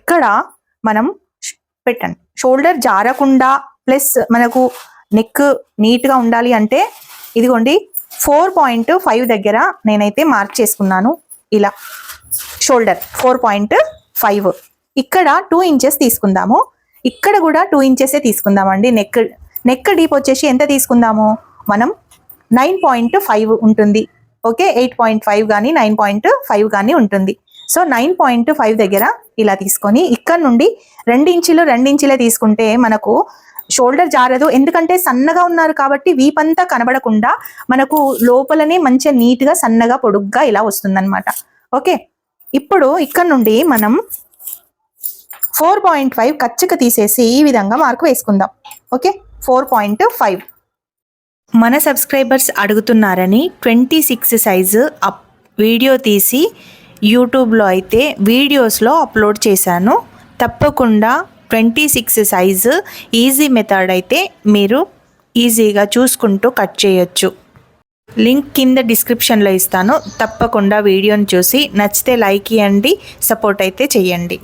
ఇక్కడ మనం పెట్టండి. షోల్డర్ జారకుండా ప్లస్ మనకు నెక్ నీట్గా ఉండాలి అంటే ఇదిగోండి 4.5 దగ్గర నేనైతే మార్క్ చేసుకున్నాను. ఇలా షోల్డర్ 4.5. ఇక్కడ 2 ఇంచెస్ తీసుకుందాము. ఇక్కడ కూడా 2 ఇంచెసే తీసుకుందామండి. నెక్ డీప్ వచ్చేసి ఎంత తీసుకుందాము మనం 9.5 ఉంటుంది. ఓకే, 8.5 కానీ 9.5 కానీ ఉంటుంది. సో 9.5 దగ్గర ఇలా తీసుకొని ఇక్కడ నుండి 2 ఇంచులే తీసుకుంటే మనకు షోల్డర్ జారదు. ఎందుకంటే సన్నగా ఉన్నారు కాబట్టి వీపంతా కనబడకుండా మనకు లోపలనే మంచిగా నీట్గా సన్నగా పొడుగ్గా ఇలా వస్తుందన్నమాట. ఓకే, ఇప్పుడు ఇక్కడ నుండి మనం 4.5 కచ్చక తీసేసి ఈ విధంగా మార్కు వేసుకుందాం. ఓకే, 4.5. మన సబ్స్క్రైబర్స్ అడుగుతున్నారని 26 సైజు వీడియో తీసి యూట్యూబ్లో అయితే వీడియోస్లో అప్లోడ్ చేశాను. తప్పకుండా 26 సైజు ఈజీ మెథడ్ అయితే మీరు ఈజీగా చూసుకుంటూ కట్ చేయొచ్చు. లింక్ కింద డిస్క్రిప్షన్లో ఇస్తాను. తప్పకుండా వీడియోని చూసి నచ్చితే లైక్ ఇవ్వండి, సపోర్ట్ అయితే చేయండి.